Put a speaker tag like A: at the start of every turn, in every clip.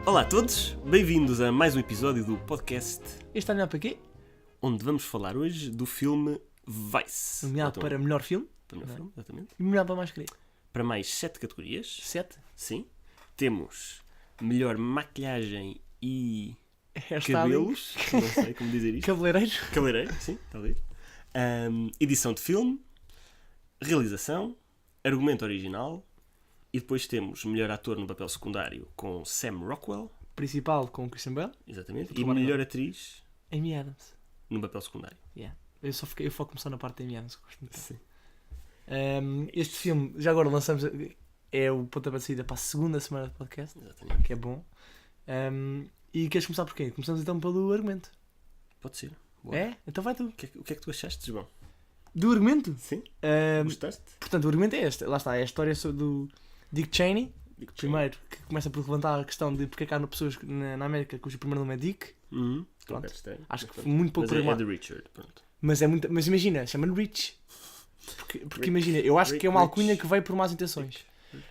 A: Olá a todos, bem-vindos a mais um episódio do podcast.
B: Este ano é para quê?
A: Onde vamos falar hoje do filme Vice.
B: Nomeado para melhor filme.
A: Para melhor filme, exatamente.
B: E nomeado para mais querido.
A: Para mais 7 categorias.
B: 7.
A: Sim. Temos melhor maquilhagem e
B: Hairstyling.
A: cabelos. Não sei como dizer isto.
B: Cabeleireiros.
A: Cabeleireiro, sim, talvez. Edição de filme. Realização. Argumento original. E depois temos melhor ator no papel secundário com Sam Rockwell.
B: Principal com Christian Bale.
A: Exatamente. E
B: Tomara
A: melhor atriz
B: Amy Adams.
A: no papel secundário.
B: Yeah. Eu foco começar na parte da Amy Adams, que gosto muito.
A: Sim.
B: Este filme, já agora lançamos, é o pontapé de saída para a segunda semana de podcast,
A: Exatamente.
B: que é bom. E queres começar por quê? Começamos então pelo argumento.
A: Pode ser. Boa.
B: É? Então vai tu.
A: O que é que tu achaste, João?
B: Do argumento?
A: Sim? Gostaste?
B: Portanto, o argumento é este. Lá está, é a história do Dick Cheney. Primeiro, que começa por levantar a questão de porque é que há pessoas na América cujo primeiro nome é Dick. Pronto. Acho que foi muito pouco
A: Mas é
B: programado.
A: de Richard, pronto.
B: Mas imagina, chama-lhe Rich. Porque imagina, eu acho que é uma alcunha que veio por más intenções.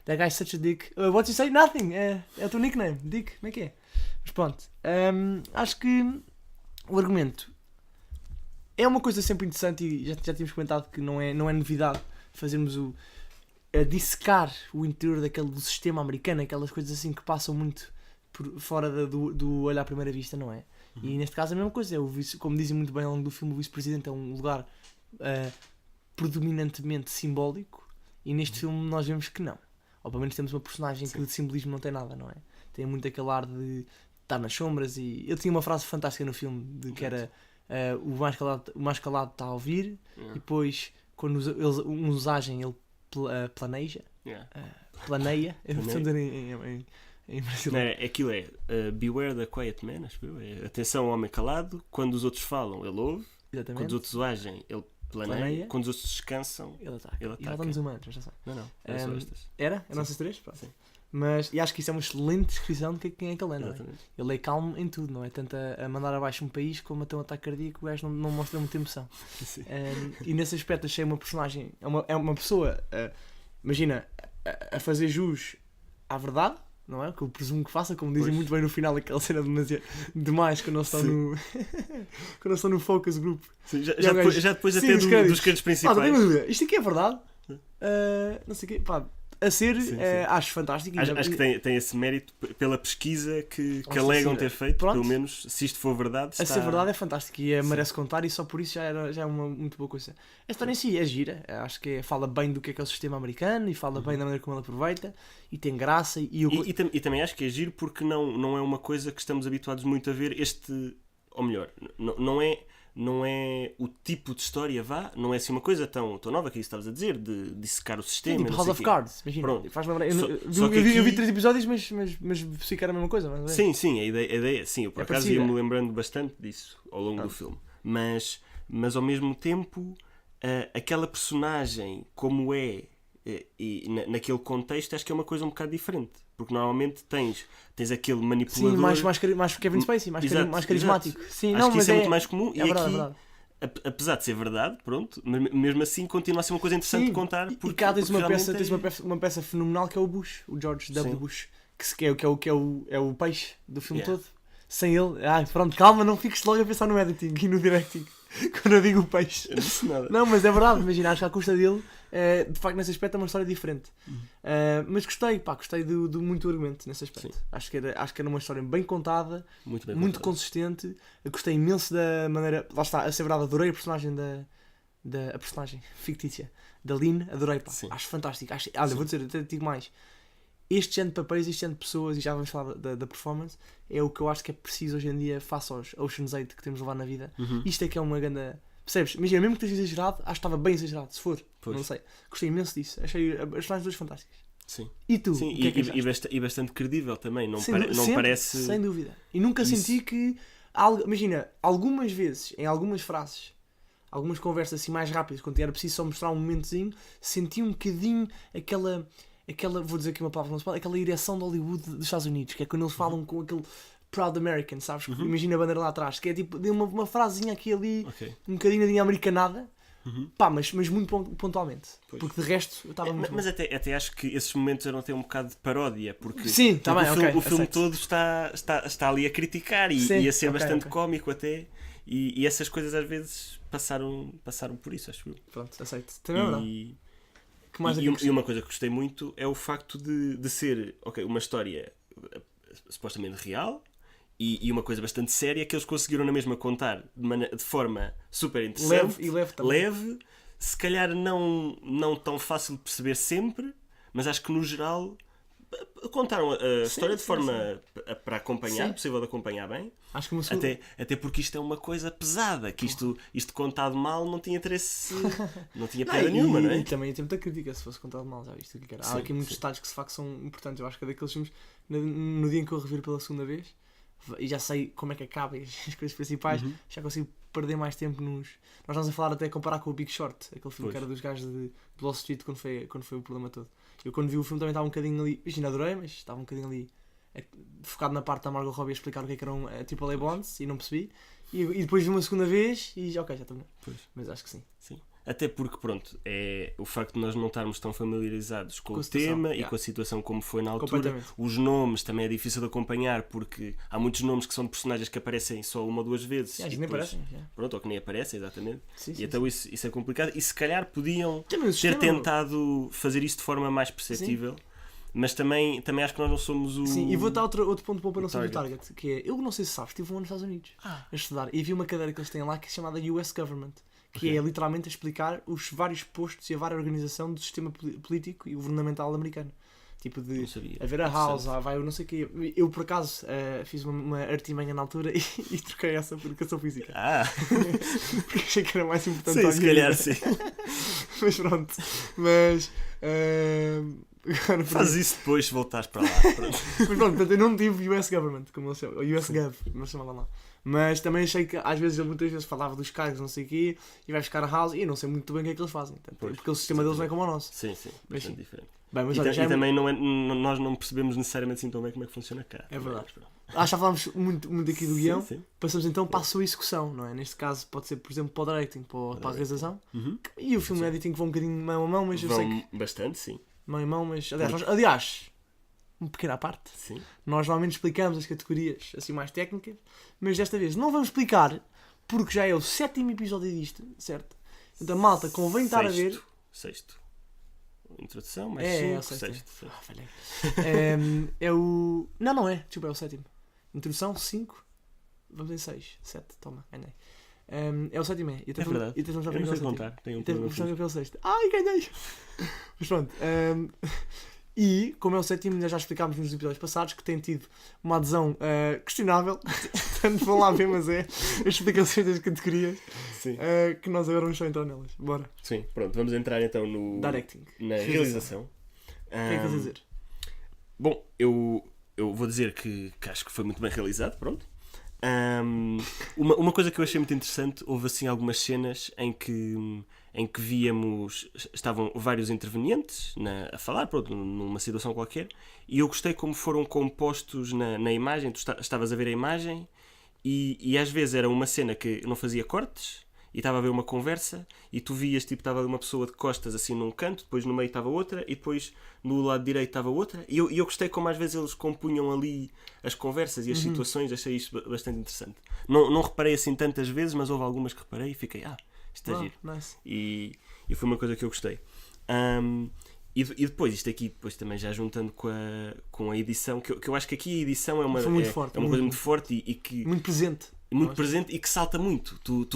B: That guy's such a dick. What you say? Nothing. É o teu nickname. Dick. Como é que é? Mas pronto. Acho que o argumento é uma coisa sempre interessante e já tínhamos comentado que não é novidade fazermos a dissecar o interior do sistema americano, aquelas coisas assim que passam muito por fora do olhar à primeira vista, não é? E neste caso a mesma coisa, como dizem muito bem ao longo do filme, o vice-presidente é um lugar predominantemente simbólico e neste filme nós vemos que não. Ou pelo menos temos uma personagem que de simbolismo não tem nada, não é? Tem muito aquele ar de estar nas sombras e... Eu tinha uma frase fantástica no filme que era o mais calado está a ouvir e depois quando uns agem ele planeia. Eu estou a dizer em brasileiro.
A: Aquilo é Beware the Quiet Man, acho que é atenção ao homem calado. Quando os outros falam, ele ouve.
B: Exatamente.
A: Quando os outros agem, ele planeia. Quando os outros descansam,
B: ele ataca.
A: Ele ataca.
B: E faltamos humanos, mas já sei.
A: Não, era só estas.
B: Era? Eram essas três? Pronto.
A: Sim.
B: E acho que isso é uma excelente descrição de quem é que ele é, não é?
A: Exatamente.
B: Ele é calmo em tudo, não é? Tanto a mandar abaixo um país como a ter um ataque cardíaco, o gajo não mostra muita emoção. E nesse aspecto achei uma personagem, é uma pessoa, imagina, a fazer jus à verdade, não é? Que eu presumo que faça, como dizem muito bem no final, aquela cena demais quando eles estão no quando eles estão no focus group.
A: Sim, já depois até dos créditos principais.
B: Tenho uma dúvida, isto aqui é verdade? Não sei o quê, pá. A ser, sim. Acho fantástico.
A: Acho que tem esse mérito pela pesquisa que alegam ter feito. Pronto. Pelo menos, se isto for verdade.
B: A ser verdade é fantástico e merece contar e só por isso já é uma muito boa coisa. A história em si é gira. Acho que fala bem do que é o sistema americano e fala bem da maneira como ele aproveita e tem graça.
A: E também acho que é giro porque não é uma coisa que estamos habituados muito a ver. Ou melhor, não é o tipo de história, não é assim uma coisa tão nova que estavas a dizer, de dissecar o sistema.
B: Tipo House of Cards, imagina. Faz lembrar. Eu vi 3 episódios, mas ficar a mesma coisa. Mas
A: sim, a ideia sim, eu por acaso ia-me lembrando bastante disso ao longo do filme. Mas ao mesmo tempo, aquela personagem como e naquele contexto, acho que é uma coisa um bocado diferente. Porque normalmente tens aquele manipulador...
B: Sim, mais Kevin Spacey, mais carismático. Sim,
A: acho que isso é muito mais comum.
B: É verdade,
A: aqui, apesar de ser verdade, pronto, mas mesmo assim continua a ser uma coisa interessante de contar.
B: E cá tens uma peça fenomenal que é o Bush, o George W. Bush, que é o peixe do filme todo. Sem ele... pronto, calma, não fiques logo a pensar no editing e no directing. Quando eu digo o peixe.
A: Eu não disse nada.
B: Não, mas é verdade, imagina, acho que à custa dele, de facto, nesse aspecto é uma história diferente. Mas gostei do muito argumento nesse aspecto. Acho que era uma história bem contada, muito consistente. Eu gostei imenso da maneira. Lá está, a ser verdade, adorei a personagem a personagem fictícia da Lynn, adorei, pá. Acho fantástico. Vou dizer, até digo mais. Este género de papéis, este género de pessoas, e já vamos falar da performance, é o que eu acho que é preciso hoje em dia face aos Ocean's 8 que temos de levar na vida. Isto é que é uma grande... Percebes? Imagina, mesmo que esteja exagerado, acho que estava bem exagerado, se for. Não sei. Gostei imenso disso. Achei as personagens todas fantásticas.
A: Sim.
B: E tu?
A: Sim, e bastante credível também. Não parece...
B: Sem dúvida. E nunca senti que... Imagina, algumas vezes, em algumas frases, algumas conversas assim mais rápidas, quando era preciso só mostrar um momentozinho, senti um bocadinho aquela, vou dizer aqui uma palavra, não se pode, aquela ereção de Hollywood dos Estados Unidos, que é quando eles falam com aquele Proud American, sabes? Imagina a bandeira lá atrás, que é tipo, de uma frasezinha aqui ali, um bocadinho de americanada, Pá, mas muito pontualmente. Pois. Porque de resto eu estava muito
A: mas até acho que esses momentos eram até um bocado de paródia, porque,
B: sim, tá bem,
A: o filme todo está ali a criticar e a ser bastante cómico até, e essas coisas às vezes passaram por isso, acho eu.
B: Pronto, aceito. Também é verdade.
A: E uma coisa que gostei muito é o facto de ser uma história supostamente real e uma coisa bastante séria que eles conseguiram na mesma contar de forma super interessante, leve, se calhar não tão fácil de perceber sempre, mas acho que no geral contaram a história de forma para acompanhar, possível de acompanhar bem.
B: Acho que
A: até porque isto é uma coisa pesada, que isto contado mal não tinha interesse, não tinha piada nenhuma, não é?
B: E também tem muita crítica se fosse contado mal, já viste? Há aqui muitos detalhes que de facto são importantes. Eu acho que é daqueles filmes, no dia em que eu reviro pela segunda vez, e já sei como é que acaba as coisas principais, já consigo perder mais tempo nos... Nós estamos a falar até a comparar com o Big Short, aquele filme que era dos gajos de Wall Street quando foi o problema todo. Eu quando vi o filme também estava um bocadinho ali, imagina, adorei, mas estava um bocadinho ali focado na parte da Margot Robbie a explicar o que eram AAA bonds e não percebi. E depois vi uma segunda vez e já estou bem. Mas acho que sim.
A: Até porque, pronto, é o facto de nós não estarmos tão familiarizados com o tema e com a situação como foi na altura. Os nomes também é difícil de acompanhar porque há muitos nomes que são de personagens que aparecem só uma ou duas vezes.
B: E nem aparecem.
A: Pronto, ou que nem aparecem, exatamente.
B: Sim,
A: então isso é complicado. E se calhar podiam ter tentado fazer isso de forma mais perceptível. Mas também acho que nós não somos o...
B: Sim, e vou dar outro ponto bom para não ser do Target, que é, eu não sei se sabes, estive um ano nos Estados Unidos a estudar e vi uma cadeira que eles têm lá que é chamada US Government, que é literalmente a explicar os vários postos e a várias organização do sistema político e governamental americano. Tipo de haver a House, vai eu não sei o quê. Eu por acaso fiz uma artimanha na altura e troquei essa por educação física. Porque achei que era mais importante.
A: Sim, se calhar sim.
B: Mas pronto. Mas...
A: faz isso depois se voltares para lá.
B: Mas pronto, eu não tive US Government, como eles chamam, US Gov, como eles chamavam lá. Mas também achei que às vezes, muitas vezes falava dos cargos, não sei o quê, e vai buscar a House e eu não sei muito bem o que é que eles fazem. Porque o sistema deles não é como o nosso.
A: Sim, bastante diferente.
B: Bem, mas
A: e também nós não percebemos necessariamente assim tão bem como é que funciona cá.
B: É verdade. Já falámos muito aqui do guião. Passamos então para a sua execução, não é? Neste caso pode ser, por exemplo, para o directing, para a realização. E o filme editing que vão um bocadinho mão a mão, mas eu sei que...
A: Bastante, sim.
B: Mão em mão, mas... Aliás, uma pequena parte.
A: Sim.
B: Nós normalmente explicamos as categorias assim mais técnicas, mas desta vez não vamos explicar porque já é o 7º episódio disto, certo? Então, malta, convém estar a ver...
A: Sexto. Introdução, mais 5, sexto.
B: É o... Não é. Desculpa, é o 7º. Introdução, 5. Vamos em 6. 7, toma, ganhei. É o 7º.
A: É verdade. Eu não sei contar. Tenho um problema
B: pelo 6º. Ai, ganhei! Mas pronto. E, como é o 7º, já explicámos nos episódios passados que tem tido uma adesão questionável. Portanto, vão lá ver, mas as explicações das categorias que nós agora vamos só entrar nelas. Bora.
A: Sim, pronto. Vamos entrar então no...
B: Directing.
A: Na realização.
B: O que é que vais dizer?
A: Bom, eu vou dizer que acho que foi muito bem realizado, pronto. Uma coisa que eu achei muito interessante, houve assim algumas cenas em que víamos, estavam vários intervenientes a falar, pronto, numa situação qualquer, e eu gostei como foram compostos na imagem. Tu estavas a ver a imagem e às vezes era uma cena que não fazia cortes e estava a ver uma conversa e tu vias, tipo, estava uma pessoa de costas assim num canto, depois no meio estava outra e depois no lado direito estava outra, e eu gostei como às vezes eles compunham ali as conversas e as situações. Achei isto bastante interessante. Não reparei assim tantas vezes, mas houve algumas que reparei e fiquei, isto é giro.
B: Nice.
A: E foi uma coisa que eu gostei. E depois, isto aqui depois também já juntando com a edição, que eu acho que aqui a edição é uma coisa muito forte e que...
B: Muito presente.
A: Muito presente e que salta muito. Tu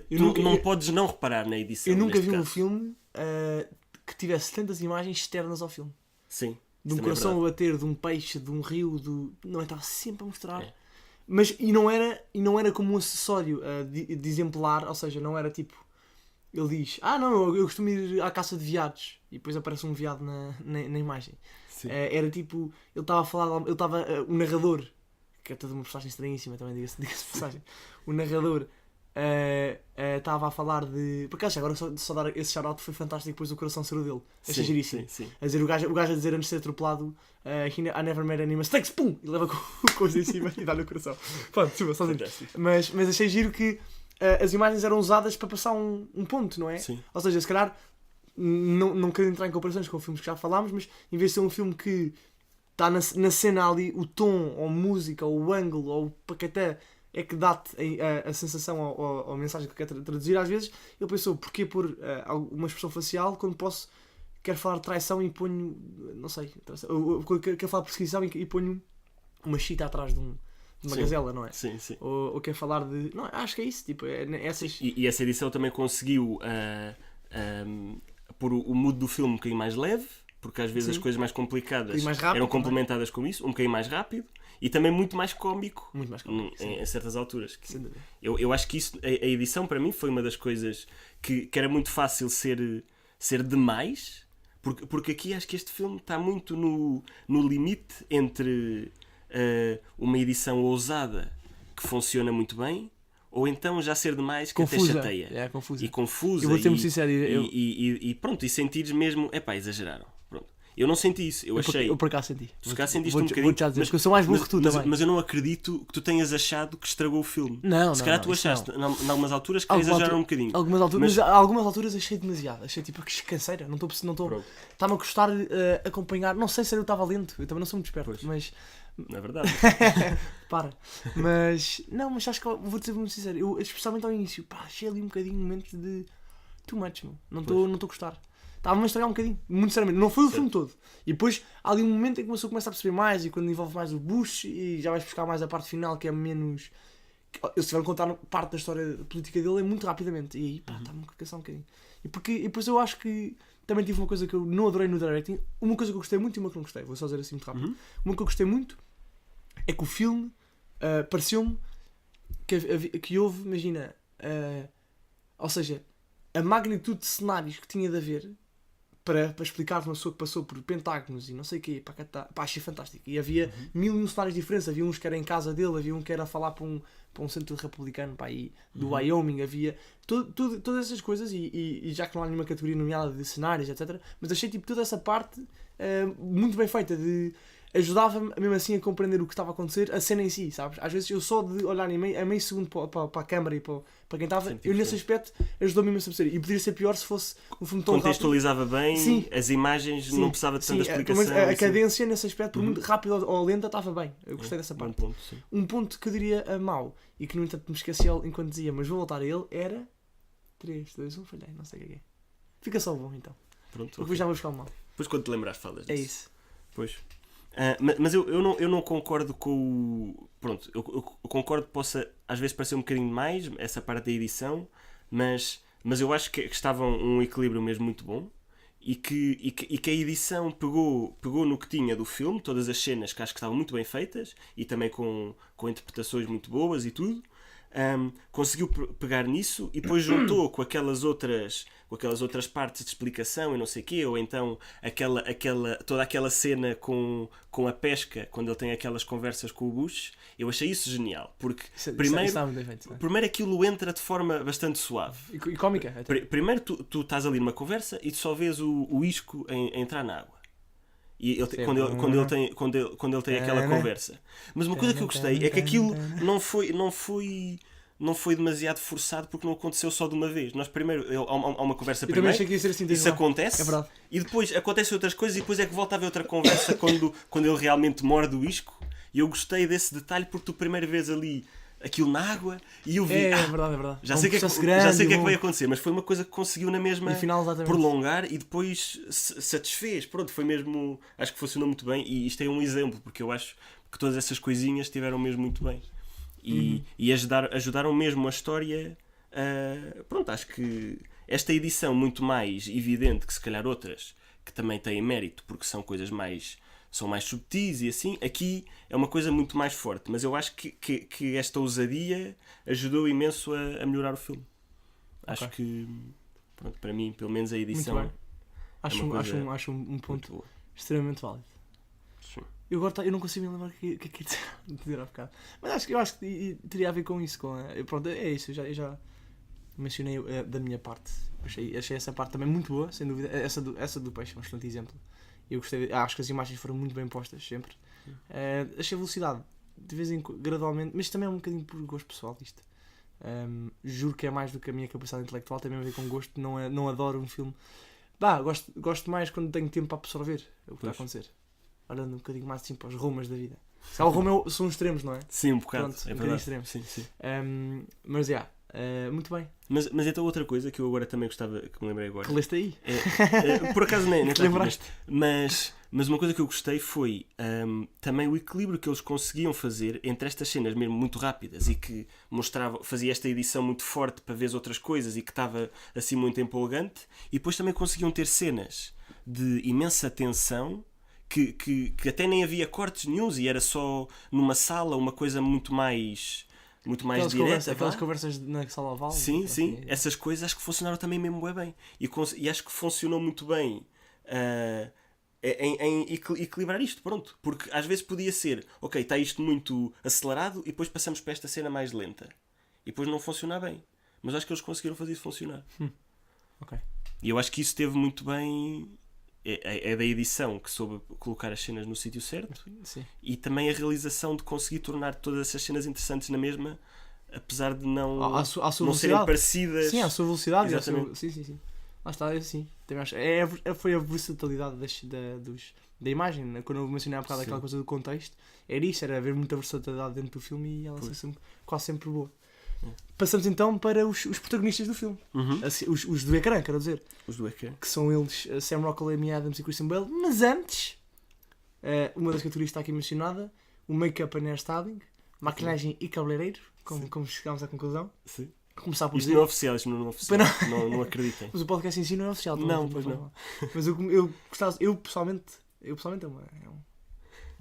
A: não podes não reparar na edição.
B: Eu nunca vi um filme que tivesse tantas imagens externas ao filme.
A: Sim.
B: De um coração a bater, de um peixe, de um rio, não, estava sempre a mostrar. Mas não era como um acessório de exemplar, ou seja, não era tipo... Ele diz, não, eu costumo ir à caça de veados. E depois aparece um veado na imagem. Era tipo, ele estava a falar, o narrador, que é toda uma personagem estranhíssima também, diga-se passagem. O narrador estava a falar de... Por acaso, agora só dar esse shout-out foi fantástico depois do coração ser o dele. Achei giríssimo.
A: Sim.
B: A dizer, o gajo a dizer antes de ser atropelado, I never made any mistakes, pum! E leva com coisa em cima e dá-lhe o coração. Pronto, sozinho. Mas achei giro que as imagens eram usadas para passar um ponto, não é?
A: Sim.
B: Ou seja, se calhar, não quero entrar em comparações com filmes que já falámos, mas em vez de ser um filme que está na cena ali, o tom, ou música, ou o ângulo, ou o paquetá, é que dá-te a sensação ou a mensagem que quer traduzir. Às vezes ele pensou, porquê pôr uma expressão facial quando quero falar de traição e ponho, não sei, quero falar de perseguição e ponho uma chita atrás de uma gazela, não é?
A: Sim, sim.
B: Ou quer falar de... Não, acho que é isso, tipo, essas...
A: E essa edição também conseguiu pôr o mood do filme um bocadinho mais leve, porque às vezes as coisas mais complicadas eram complementadas com isso, um bocadinho mais rápido, e também muito mais cómico, em certas alturas. Eu acho que isso, a edição para mim foi uma das coisas que era muito fácil ser demais, porque aqui acho que este filme está muito no limite entre uma edição ousada que funciona muito bem, ou então já ser demais que
B: confusa.
A: até chateia.
B: É confusa.
A: E confusa.
B: Eu vou ser muito sincero.
A: E pronto, e sentires mesmo, exageraram. Pronto. Eu não senti isso, eu achei.
B: Eu por acaso senti.
A: Tu cá sentiste um bocadinho.
B: Vou-te já dizer, porque eu sou mais burro que tu também.
A: Mas eu não acredito que tu tenhas achado que estragou o filme.
B: Não,
A: se calhar tu achaste, em algumas alturas, que exageraram um bocadinho.
B: Mas a algumas alturas achei demasiado. Achei tipo que canseira. Não estou. Estava a gostar de acompanhar. Não sei se eu estava lento. Eu também não sou muito esperto. Mas.
A: Não é verdade.
B: Para. Mas acho que vou dizer muito sincero. Eu, especialmente ao início, achei ali um bocadinho um momento de too much, meu. Não estou a gostar. Estava-me a estragar um bocadinho, muito sinceramente. Não foi o filme todo. E depois há ali um momento em que você começa a perceber mais, e quando envolve mais o Bush, e já vais buscar mais a parte final, que é menos. Eu, se tiver a contar parte da história política dele, é muito rapidamente. E aí, está-me a cansar um bocadinho. E depois eu acho que também tive uma coisa que eu não adorei no directing. Uma coisa que eu gostei muito e uma que não gostei. Vou só dizer assim muito rápido. Uma que eu gostei muito é que o filme pareceu-me que houve, imagina, ou seja, a magnitude de cenários que tinha de haver para explicar uma pessoa que passou por pentágonos e não sei o quê, achei fantástico. E havia 1001 cenários diferentes. Havia uns que era em casa dele, havia um que era a falar para um centro republicano do Wyoming, havia todas essas coisas, e já que não há nenhuma categoria nomeada de cenários, etc. Mas achei tipo toda essa parte muito bem feita, ajudava-me mesmo assim a compreender o que estava a acontecer, a cena em si, sabes? Às vezes eu só de olhar a meio segundo para a câmara e para quem estava, eu nesse aspecto ajudou-me imenso a perceber. E poderia ser pior se fosse um filme tão
A: contextualizava
B: rápido.
A: bem,
B: sim,
A: as imagens, não precisava de tanta explicação.
B: Mas a cadência nesse aspecto, por muito rápido ou lenta, estava bem. Eu gostei dessa parte. Um ponto que eu diria mau, e que no entanto me esqueci enquanto dizia, mas vou voltar a ele, era 3, 2, 1, falhei, não sei o que é. Fica só bom então.
A: Pronto,
B: porque já vou buscar o mal.
A: Depois quando te lembrares falas disso.
B: É isso.
A: Pois. Mas eu não concordo com o... Pronto, eu concordo que possa às vezes parecer um bocadinho mais essa parte da edição, mas eu acho que estava um equilíbrio mesmo muito bom, e que a edição pegou no que tinha do filme, todas as cenas que acho que estavam muito bem feitas, e também com interpretações muito boas e tudo. Conseguiu pegar nisso e depois juntou com aquelas outras partes de explicação e não sei o quê, ou então toda aquela cena com a pesca, quando ele tem aquelas conversas com o Bush. Eu achei isso genial, porque primeiro aquilo entra de forma bastante suave
B: e cómica.
A: Primeiro tu estás ali numa conversa e tu só vês o isco a entrar na água. E quando ele tem aquela conversa. Mas uma coisa que eu gostei é que aquilo não foi demasiado forçado, porque não aconteceu só de uma vez. Nós primeiro há uma conversa primeiro,
B: assim,
A: isso acontece, e depois acontecem outras coisas, e depois é que volta a haver outra conversa quando ele realmente morde o isco. E eu gostei desse detalhe, porque tu primeiro vês ali aquilo na água e eu vi,
B: é verdade.
A: já sei o que é que vai acontecer, mas foi uma coisa que conseguiu na mesma prolongar e depois satisfez. Pronto, foi mesmo, acho que funcionou muito bem, e isto é um exemplo, porque eu acho que todas essas coisinhas estiveram mesmo muito bem e ajudaram mesmo a história. Pronto, acho que esta edição muito mais evidente que se calhar outras que também têm mérito, porque são coisas são mais subtis e assim, aqui é uma coisa muito mais forte, mas eu acho que esta ousadia ajudou imenso a melhorar o filme. Acho que, pronto, para mim, pelo menos a edição
B: acho um ponto extremamente válido.
A: Sim.
B: Eu não consigo me lembrar o que dizer há bocado, mas eu acho que teria a ver com isso, pronto, é isso, eu já mencionei da minha parte. Achei essa parte também muito boa, sem dúvida. Essa do peixe é um excelente exemplo. Eu gostei, acho que as imagens foram muito bem postas sempre. Achei a velocidade de vez em quando, gradualmente, mas também é um bocadinho por gosto pessoal isto. Juro que é mais do que a minha capacidade intelectual, tem mesmo a ver com gosto. Não adoro um filme. Gosto mais quando tenho tempo para absorver o que está a acontecer. Olhando um bocadinho mais assim para os rumas da vida. Se o rumo são extremos, não é?
A: Sim, um bocado.
B: Pronto, é um bocadinho extremo.
A: Sim, sim.
B: Mas muito bem.
A: Mas então outra coisa que eu agora também gostava, que me lembrei agora.
B: Que leste aí?
A: Por acaso nem
B: te lembraste?
A: Mas uma coisa que eu gostei foi também o equilíbrio que eles conseguiam fazer entre estas cenas mesmo muito rápidas e que fazia esta edição muito forte para ver outras coisas e que estava assim muito empolgante, e depois também conseguiam ter cenas de imensa tensão que até nem havia cortes nenhuns e era só numa sala uma coisa muito mais direta.
B: Aquelas conversas na sala oval.
A: Sim. Essas coisas acho que funcionaram também mesmo bem. E acho que funcionou muito bem em equilibrar isto, pronto. Porque às vezes podia ser, ok, está isto muito acelerado e depois passamos para esta cena mais lenta. E depois não funciona bem. Mas acho que eles conseguiram fazer isso funcionar.
B: Ok.
A: E eu acho que isso teve muito bem... É da edição que soube colocar as cenas no sítio certo.
B: Sim.
A: E também a realização de conseguir tornar todas essas cenas interessantes na mesma, apesar de não serem parecidas.
B: Sim, à sua velocidade.
A: Exatamente.
B: Sim. Lá está, assim. Foi a versatilidade da imagem, né? Quando eu mencionei há bocado aquela coisa do contexto, era haver muita versatilidade dentro do filme e ela ser quase sempre boa. Passamos então para os protagonistas do filme. Assim, os do ecrã, quero dizer.
A: Os do ecrã.
B: Que são eles, Sam Rockwell, Amy Adams e Christian Bale. Mas antes, uma das categorias está aqui mencionada: o make-up and hairstyling, maquilhagem e cabeleireiro, como chegámos à conclusão.
A: Sim.
B: Começar por
A: isto não é oficial, não é oficial. Não acreditem.
B: Mas o podcast em si não é oficial.
A: Não, pois não.
B: Mas eu pessoalmente é um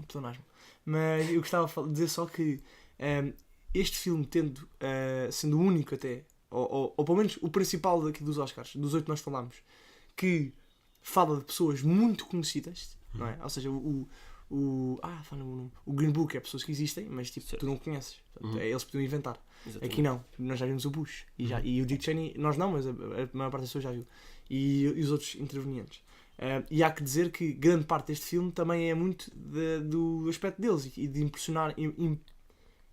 B: personagem. Mas eu gostava de dizer só que este filme, sendo o único até, ou pelo menos o principal daqui dos Oscars, dos 8 que nós falámos, que fala de pessoas muito conhecidas, não é? Ou seja, o Green Book é pessoas que existem, mas tipo, tu não conheces. Portanto, eles podiam inventar. Exatamente. Aqui não, nós já vimos o Bush e o Dick Cheney, nós não, mas a maior parte das pessoas já viu. E os outros intervenientes. E há que dizer que grande parte deste filme também é muito do aspecto deles e de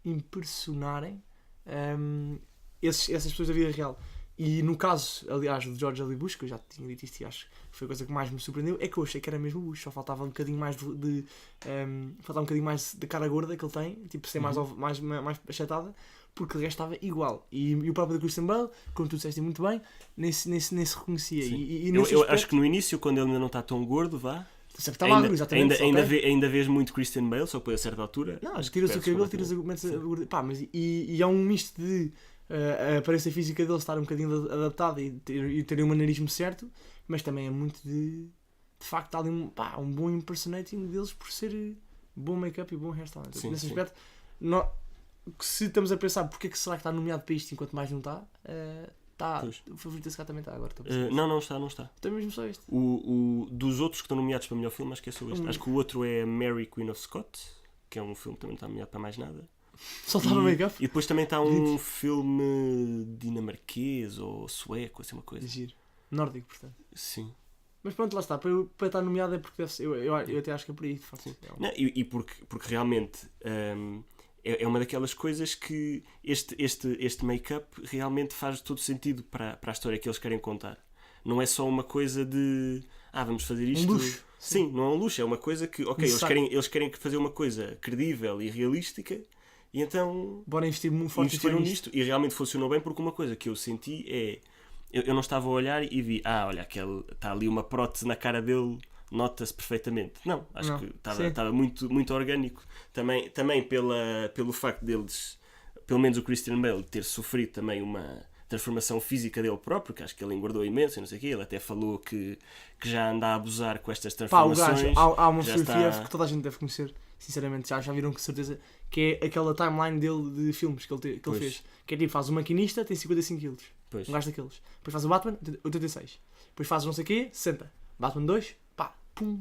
B: impersonarem essas pessoas da vida real. E no caso, aliás, do George W. Bush, que eu já tinha dito isto e acho que foi a coisa que mais me surpreendeu, é que eu achei que era mesmo o Bush, só faltava um bocadinho mais faltava um bocadinho mais da cara gorda que ele tem, tipo ser mais achatada, porque o resto estava igual. E o próprio Christian Bale, como tu disseste muito bem, nem se reconhecia.
A: Eu acho que no início, quando ele ainda não está tão gordo,
B: está magro, exatamente.
A: Ainda vês muito Christian Bale, só que a certa altura.
B: Não, tira-se o cabelo, tira-se a gorda. Mas é um misto de a aparência física dele estar um bocadinho adaptada e ter o maneirismo certo, mas também é muito de facto está ali um bom impersonating deles por ser bom make-up e bom hairstyle. Então, nesse aspecto, se estamos a pensar porque é que será que está nomeado para isto enquanto mais não está, o favorito desse cá também está agora.
A: Não está.
B: Então mesmo só este.
A: Dos outros que estão nomeados para melhor filme, acho que é só este. Acho que o outro é Mary, Queen of Scots, que é um filme que também não está nomeado para mais nada.
B: Só está no make-up?
A: E depois também está um filme dinamarquês ou sueco, assim uma coisa.
B: Giro. Nórdico, portanto.
A: Sim.
B: Mas pronto, lá está. Para estar nomeado é porque deve ser. Eu até acho que é por aí, de facto.
A: Não, e porque realmente é uma daquelas coisas que este make-up realmente faz todo sentido para a história que eles querem contar. Não é só uma coisa de vamos fazer isto.
B: Um luxo.
A: Sim, não é um luxo, é uma coisa que, ok, eles querem fazer uma coisa credível e realística. E então
B: bora investir muito forte
A: nisto. E realmente funcionou bem, porque uma coisa que eu senti é... Eu não estava a olhar e vi, olha, está ali uma prótese na cara dele, nota-se perfeitamente. Não, acho que estava muito, muito orgânico. Também pelo facto deles, pelo menos o Christian Bale, ter sofrido também uma transformação física dele próprio, que acho que ele engordou imenso e não sei o quê. Ele até falou que já anda a abusar com estas transformações.
B: O gajo, há uma fotografia que toda a gente deve conhecer. Sinceramente, já viram com certeza, que é aquela timeline dele de filmes que ele fez. Que é tipo, faz o Maquinista, tem 55 kg. Um gajo daqueles. Depois faz o Batman, 86. Depois faz o não sei o quê, 60. Batman 2, pum.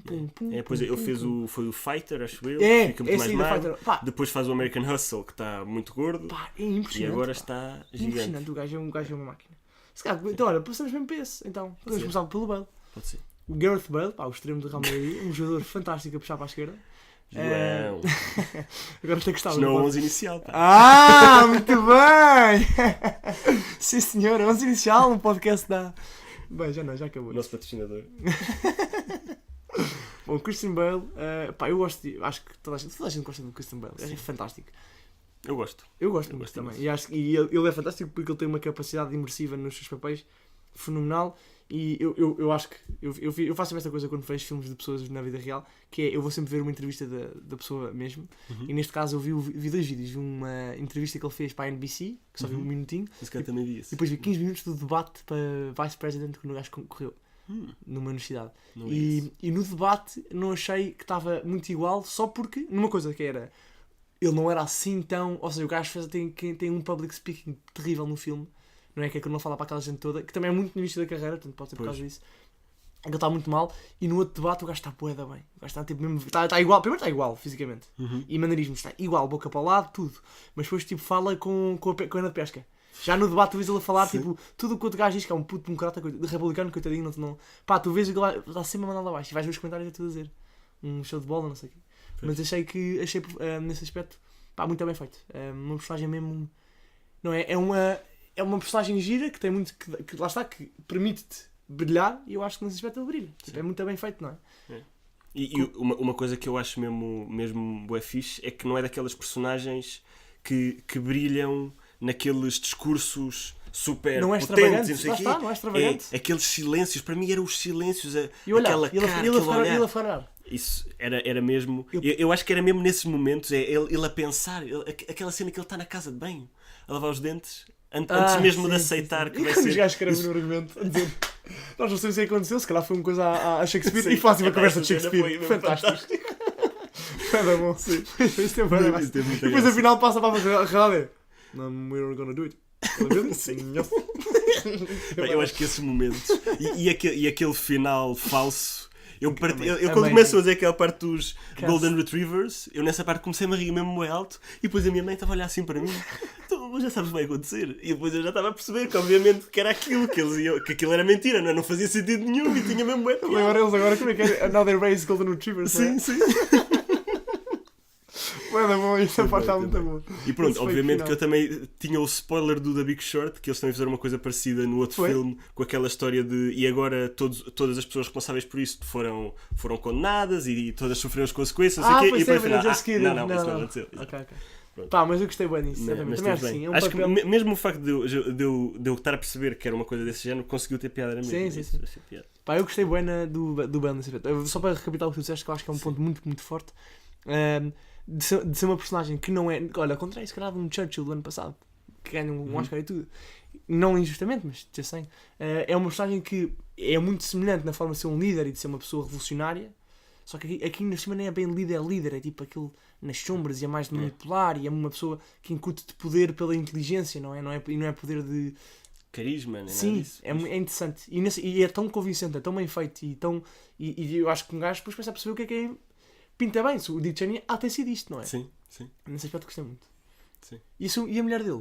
A: Depois ele fez foi o Fighter, acho eu.
B: Fica
A: muito mais magro. Depois faz o American Hustle, que está muito gordo.
B: É impressionante.
A: E agora está gigante.
B: Impressionante, o gajo é uma máquina. Então, olha, passamos mesmo para esse. Então, podemos começar pelo Bale.
A: Pode ser.
B: O Gareth Bale, o extremo do Real Madrid, um jogador fantástico a puxar para a esquerda.
A: João.
B: Agora tem que estar.
A: Não é o 11 inicial, pá.
B: Ah, muito bem! Sim, senhor, 11 inicial, um podcast da... Bem, já acabou.
A: Nosso patrocinador.
B: Bom, Christian Bale, pá, eu gosto acho que toda a gente gosta do Christian Bale, é fantástico.
A: Eu gosto
B: muito também. E ele é fantástico porque ele tem uma capacidade imersiva nos seus papéis fenomenal. E eu acho que eu faço esta coisa quando vejo filmes de pessoas na vida real, que é, eu vou sempre ver uma entrevista da pessoa mesmo. E neste caso eu vi 2 vídeos. Vi uma entrevista que ele fez para a NBC, que só vi um minutinho.
A: Também vi isso.
B: E depois vi 15 minutos do debate para Vice President que o gajo concorreu numa universidade. E no debate não achei que estava muito igual, só porque, numa coisa que era, ele não era assim tão... Ou seja, o gajo tem um public speaking terrível no filme. Não é que ele não fala para aquela gente toda, que também é muito no início da carreira, portanto pode ser por causa disso. Ele está muito mal, e no outro debate o gajo está bué da bem. O gajo está tipo mesmo. Está igual, primeiro está igual fisicamente. E maneirismo está igual, boca para o lado, tudo. Mas depois tipo fala com a Ana de Pesca. Já no debate tu vês ele a falar, tipo, tudo o que o outro gajo diz, que é um puto democrata, republicano, coitadinho, não. Pá, tu vês que ele está sempre a mandar lá abaixo e vais ver os comentários e tudo a dizer. Um show de bola, não sei o quê. Mas achei nesse aspecto, pá, muito bem feito. Uma personagem mesmo. Não é? É uma personagem gira que tem muito. Que lá está, que permite-te brilhar, e eu acho que nesse aspecto ele brilha. Tipo, é muito bem feito, não é?
A: E uma coisa que eu acho mesmo bué fixe é que não é daquelas personagens que brilham naqueles discursos super
B: não é
A: potentes,
B: não é extravagante.
A: Aqueles silêncios, para mim eram os silêncios,
B: aquela
A: cara,
B: ele a falar.
A: Isso era mesmo. Eu acho que era mesmo nesses momentos, ele a pensar, aquela cena que ele está na casa de banho a lavar os dentes antes mesmo de aceitar que vai ser.
B: Os gajos escrevem no argumento a dizer, nós não sabemos o que aconteceu, se calhar foi uma coisa a Shakespeare e fazem uma conversa de Shakespeare. Fantástico. Era bom. Sim. Isso é bem nice. E depois afinal passa para a realidade. No, we're gonna do it. Sim.
A: Eu acho que esses momentos e aquele final falso. Eu quando começo a fazer aquela parte dos Golden Retrievers, eu nessa parte comecei-me a rir mesmo muito alto, e depois a minha mãe estava a olhar assim para mim, então já sabes o que vai acontecer, e depois eu já estava a perceber que obviamente que era aquilo, que aquilo era mentira, não fazia sentido nenhum e tinha mesmo muito.
B: Agora como é que é? Now they raise Golden Retrievers.
A: Sim.
B: Muito bom, essa parte está muito boa.
A: E pronto, obviamente que eu também tinha o spoiler do The Big Short, que eles também fizeram uma coisa parecida no outro filme, com aquela história de e agora todas as pessoas responsáveis por isto foram condenadas e todas sofreram as consequências. E depois não, isso não aconteceu.
B: Okay. Pá, mas eu gostei bem disso. Também acho assim,
A: acho que mesmo o facto de eu estar a perceber que era uma coisa desse género, conseguiu ter piada na minha.
B: Sim. Pá, eu gostei bem do band nesse aspecto. Só para recapitular o que tu disseste, que eu acho que é um ponto muito, muito forte. De ser uma personagem que não é... Olha, ao contrário, se calhar de um Churchill do ano passado, que ganha um Oscar e tudo. Não injustamente, mas já sei. É uma personagem que é muito semelhante na forma de ser um líder e de ser uma pessoa revolucionária. Só que aqui na cima nem é bem líder. É tipo aquilo nas sombras e é mais de manipular. E é uma pessoa que incute de poder pela inteligência, não é? E não é poder de...
A: carisma, não é?
B: Sim, é interessante. E é tão convincente, é tão bem feito. E eu acho que um gajo depois começa a perceber o que é pinta bem, se o Dick Cheney tem sido isto, não é?
A: Sim.
B: Nesse aspecto gostei muito.
A: Sim.
B: E a mulher dele?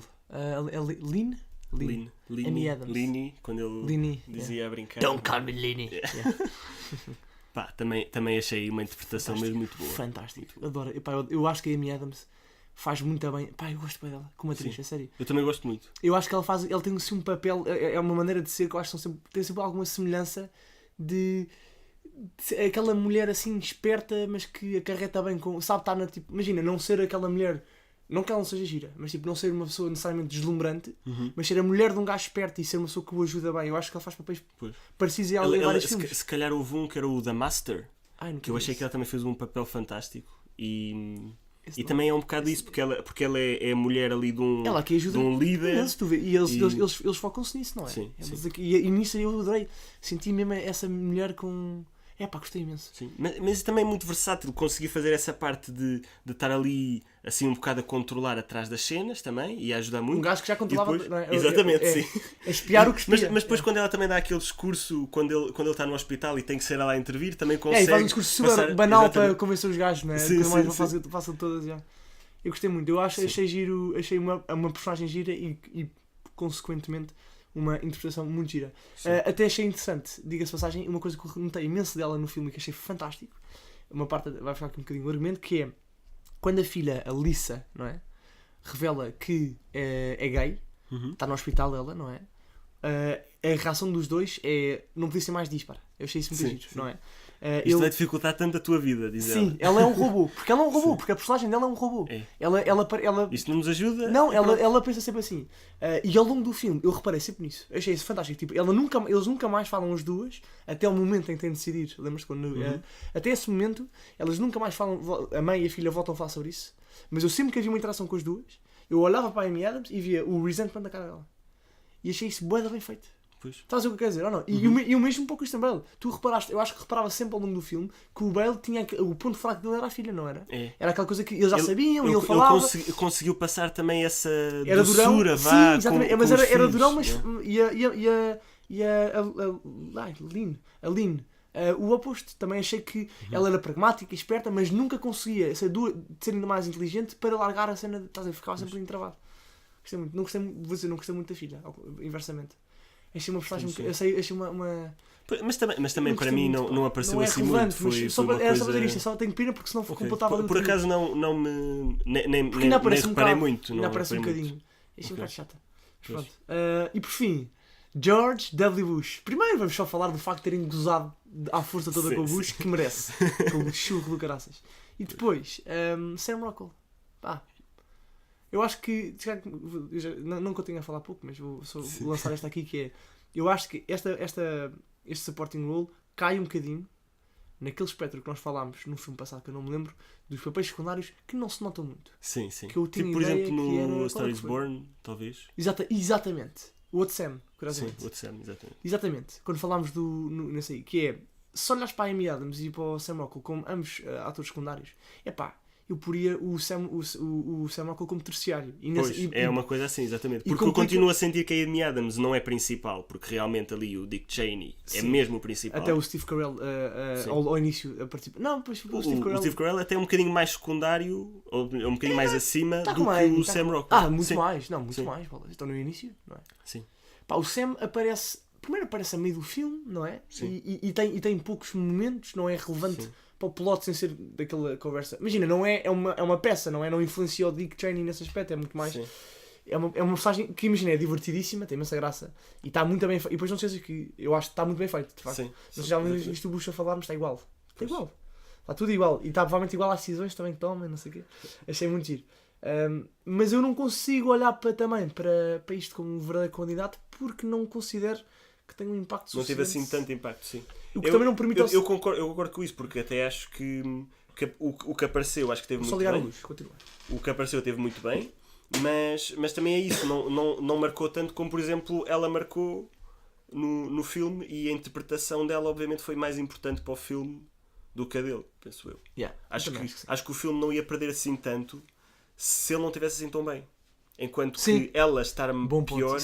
B: Lynn? Amy Adams.
A: Lini, quando ele dizia a brincar.
B: Don't call me Lini. Yeah.
A: Pá, também achei uma interpretação mesmo muito boa.
B: Fantástico. Adoro. Eu acho que a Amy Adams faz muito bem. Pá, eu gosto bem dela, como atriz, é sério.
A: Eu também gosto muito.
B: Eu acho que ela tem assim um papel, é uma maneira de ser que eu acho que tem sempre alguma semelhança de aquela mulher assim esperta, mas que acarreta bem com. Sabe, está na tipo. Imagina, não ser aquela mulher. Não que ela não seja gira, mas tipo, não ser uma pessoa necessariamente deslumbrante, mas ser a mulher de um gajo esperto e ser uma pessoa que o ajuda bem. Eu acho que ela faz papéis parecidos a ela em vários filmes.
A: Se calhar houve um que era o The Master, que eu achei que ela também fez um papel fantástico. E também é um bocado isso, porque ela é a mulher ali de um líder.
B: E eles focam-se nisso, não é?
A: Sim.
B: E nisso eu adorei. Senti mesmo essa mulher com. Pá, gostei imenso.
A: Sim. Mas também é muito versátil, consegui fazer essa parte de estar ali assim um bocado a controlar atrás das cenas também e a ajudar muito.
B: Um gajo que já controlava.
A: Depois, não é? Exatamente, sim.
B: Espiar o que espia.
A: Mas depois quando ela também dá aquele discurso, quando ele está no hospital e tem que ser ela a intervir, também consegue.
B: E faz um discurso super banal para convencer os gajos, não é?
A: Sim,
B: façam todas já. Eu gostei muito. Eu achei giro, achei uma personagem gira e consequentemente uma interpretação muito gira. Até achei interessante, diga-se passagem, uma coisa que eu notei imenso dela no filme e que achei fantástico, uma parte vai ficar aqui um bocadinho o argumento, que é quando a filha, a Lisa, não é? Revela que é gay, está no hospital ela, não é? A reação dos dois é não podia ser mais dispara. Eu achei isso muito giro, não é?
A: Isto vai dificultar tanto a tua vida, diz ela.
B: Sim, ela é um robô. Porque ela é um robô, porque a personagem dela é um robô.
A: É.
B: Ela...
A: Isto não nos ajuda?
B: Não, ela pensa sempre assim. E ao longo do filme, eu reparei sempre nisso. Eu achei isso fantástico. Tipo, eles nunca mais falam as duas, até o momento em que têm de decidir. Lembras-te quando... até esse momento, elas nunca mais falam... A mãe e a filha voltam a falar sobre isso. Mas eu sempre que havia uma interação com as duas, eu olhava para a Amy Adams e via o resentment da cara dela. E achei isso bué bem feito.
A: Pois.
B: Estás a ver o que eu quero dizer, ou não? E o mesmo um pouco Christian Bale. Tu reparaste, eu acho que reparava sempre ao longo do filme que o Bale tinha... O ponto fraco dele era a filha, não era?
A: É.
B: Era aquela coisa que eles já sabiam e ele falava...
A: Ele conseguiu passar também essa
B: era
A: doçura,
B: durão, sim, exatamente. Mas era durão, mas...
A: É.
B: E a Lynn, o oposto. Também achei que ela era pragmática e esperta, mas nunca conseguia ser ainda mais inteligente para largar a cena. Estás a ver? Ficava sempre entravado. Gostei muito. Não gostei muito da filha, inversamente. Achei uma personagem... Achei uma...
A: Mas também para mim não apareceu
B: não é
A: assim
B: relevante,
A: muito.
B: Só para dizer isto, só tenho pena porque senão completava...
A: Por acaso não me... Nem
B: um
A: reparei muito.
B: Ainda aparece um bocadinho. Achei um bocado chata. Pronto. E por fim, George W. Bush. Primeiro vamos só falar do facto de terem gozado à força toda com o Bush, que merece. Com o churro do caraças. E depois, Sam Rockwell. Eu acho que... Não que eu tenha a falar pouco, mas vou só lançar esta aqui, que é... Eu acho que este supporting role cai um bocadinho naquele espectro que nós falámos no filme passado, que eu não me lembro, dos papéis secundários que não se notam muito.
A: Sim.
B: Que eu tinha
A: por
B: ideia
A: exemplo, no Star is
B: que
A: Born, talvez.
B: Exatamente. O outro Sam, curiosamente.
A: Sim, o outro Sam, exatamente.
B: Exatamente. Quando falámos nesse aí, que é... Se olhares para a Amy Adams e para o Sam Rockwell como ambos atores secundários, eu poria o Sam Rockwell como terciário.
A: É uma coisa assim, exatamente. Porque eu continuo a sentir que a Amy Adams não é principal, porque realmente ali o Dick Cheney é mesmo o principal.
B: Até o Steve Carell ao início a participar. Não, pois o Steve
A: Carell até é um bocadinho mais secundário, ou um bocadinho mais acima do que o Sam Rockwell.
B: Muito mais. Não, muito mais. Estão no início, não é?
A: Sim.
B: O Sam aparece... Primeiro aparece a meio do filme, não é?
A: Sim.
B: E tem poucos momentos, não é relevante... Sim. Para o plot sem ser daquela conversa. Imagina, não é uma peça, não é? Não influencia o Dick Cheney nesse aspecto, é muito mais... Sim. É uma personagem que, imagina, é divertidíssima, tem imensa graça e está muito bem feito. E depois não sei que eu acho que está muito bem feito, de facto. Sim. Não sei se já viste o Bush a falar, mas está igual. Está igual. Está tudo igual. E está provavelmente igual às decisões também que toma, não sei o quê. Achei muito giro. Mas eu não consigo olhar para isto como um verdadeiro candidato porque não considero que tem um impacto suficiente.
A: Não teve assim tanto impacto, sim.
B: O que também não permite...
A: Eu concordo com isso, porque até acho que o que apareceu, acho que teve muito bem. O que apareceu teve muito bem, mas também é isso, não marcou tanto como, por exemplo, ela marcou no filme, e a interpretação dela, obviamente, foi mais importante para o filme do que a dele, penso eu. Acho que o filme não ia perder assim tanto se ele não tivesse assim tão bem. Enquanto que ela estar pior,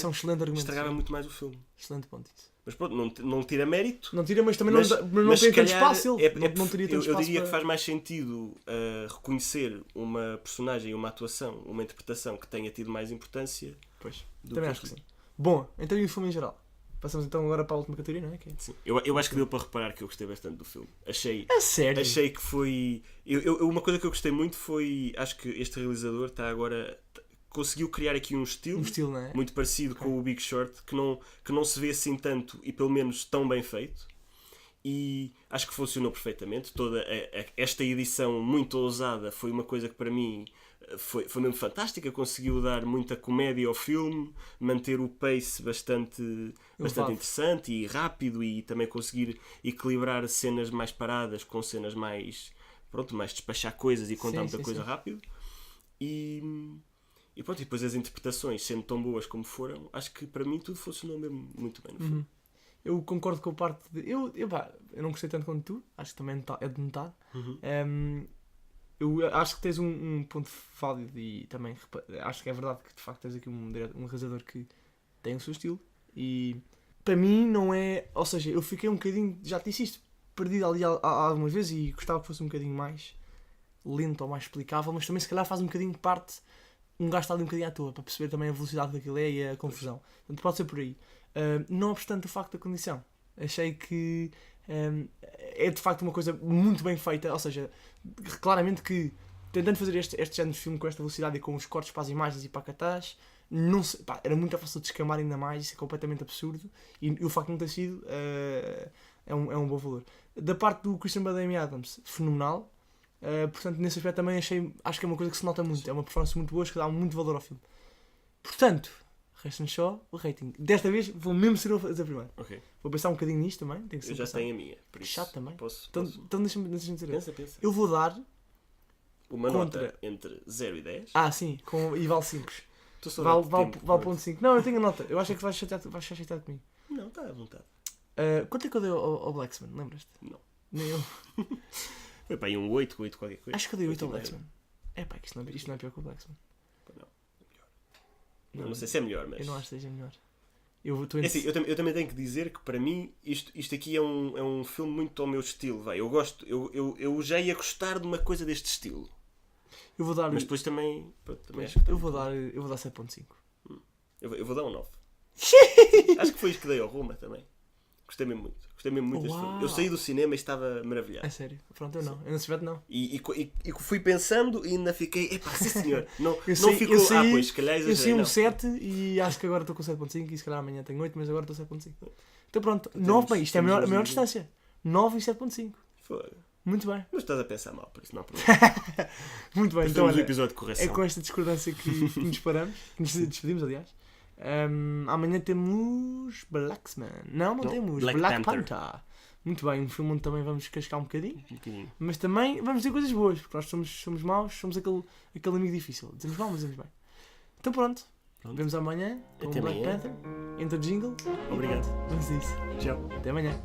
A: estragava muito mais o filme.
B: Excelente ponto isso.
A: Mas pronto, não tira mérito.
B: Não tira, mas também não tem tanto espaço. Não teria tanto espaço.
A: Eu diria que faz mais sentido reconhecer uma personagem, uma atuação, uma interpretação que tenha tido mais importância.
B: Pois, também acho que sim. Bom, então e o filme em geral? Passamos então agora para a última categoria, não é?
A: Sim. Eu acho que deu para reparar que eu gostei bastante do filme.
B: Sério?
A: Achei que foi... uma coisa que eu gostei muito foi... Acho que este realizador está agora... Conseguiu criar aqui um estilo
B: não é?
A: muito parecido com o Big Short, que não se vê assim tanto e pelo menos tão bem feito, e acho que funcionou perfeitamente. Toda esta edição muito ousada foi uma coisa que para mim foi mesmo fantástica. Conseguiu dar muita comédia ao filme, manter o pace bastante interessante e rápido, e também conseguir equilibrar cenas mais paradas com cenas mais despachar coisas e contar muita coisa rápido. E pronto, e depois as interpretações, sendo tão boas como foram, acho que para mim tudo funcionou mesmo muito bem no filme.
B: Eu concordo com a parte de... Eu não gostei tanto quanto tu, acho que também é de notar. Eu acho que tens um ponto válido, e também acho que é verdade que de facto tens aqui um realizador que tem o seu estilo, e para mim não é... Ou seja, eu fiquei um bocadinho, já te disse isto, perdido ali algumas vezes, e gostava que fosse um bocadinho mais lento ou mais explicável, mas também se calhar faz um bocadinho de parte... Um gajo está ali um bocadinho à toa, para perceber também a velocidade daquilo e a confusão. Portanto, pode ser por aí. Não obstante o facto da condição. Achei que é de facto uma coisa muito bem feita, ou seja, claramente que tentando fazer este género de filme com esta velocidade e com os cortes para as imagens e para a cartaz, não se, pá, era muito fácil de descamar ainda mais, isso é completamente absurdo, e o facto de não ter sido é um bom valor. Da parte do Christian Bale e Amy Adams, fenomenal. Portanto, nesse aspecto também acho que é uma coisa que se nota muito, é uma performance muito boa, que dá muito valor ao filme. Portanto, resta-nos só o rating. Desta vez vou mesmo ser eu a fazer primeiro.
A: Okay.
B: Vou pensar um bocadinho nisto também. Tem que
A: eu já tenho a minha. Por isso
B: chato também.
A: Posso.
B: Então deixa-me dizer.
A: Pensa.
B: Eu vou dar
A: uma nota entre 0 e 10.
B: Sim, e vale 5. Vale ponto 5. Não, eu tenho a nota. Eu acho que vais ficar chateado comigo.
A: Não, está à vontade.
B: Quanto é que eu dei ao Blacksman? Lembras-te?
A: Não.
B: Nem eu.
A: Foi para aí um 8 qualquer coisa.
B: Acho que eu dei 8 ao Blacksman. É pá, isto não é pior que o Blacksman.
A: Não, é melhor. Não sei se é melhor, mas...
B: Eu não acho que seja melhor.
A: Eu também tenho que dizer que para mim isto aqui é um filme muito ao meu estilo. Vai. Eu gosto, eu já ia gostar de uma coisa deste estilo.
B: Eu vou dar...
A: Mas depois também
B: acho que eu vou dar 7.5.
A: Eu vou dar um 9. Acho que foi isto que dei ao Roma também. Gostei mesmo muito deste filme. Eu saí do cinema e estava maravilhado.
B: É sério? Pronto, eu não. Eu não se não.
A: E fui pensando e ainda fiquei... Epá, sim senhor. Não ficou... pois, se calhar
B: eu saí um 7 e acho que agora estou com 7.5 e se calhar amanhã tenho 8, mas agora estou 7.5. Então pronto. 9, bem, isto é a maior distância. 9 e 7.5.
A: Foi.
B: Muito bem.
A: Mas estás a pensar mal, por isso não há problema.
B: Muito bem, então olha,
A: episódio de correção.
B: é com esta discordância que nos paramos, que nos despedimos, aliás. Amanhã temos Blacksman. Não temos Black Panther. Muito bem, um filme onde também vamos cascar um bocadinho. Mas também vamos dizer coisas boas, porque nós somos maus, somos aquele amigo difícil. Dizemos mal, mas dizemos bem. Então pronto. Vemos amanhã com Black Panther. Entra o jingle.
A: Obrigado.
B: Vamos a isso.
A: Tchau.
B: Até amanhã.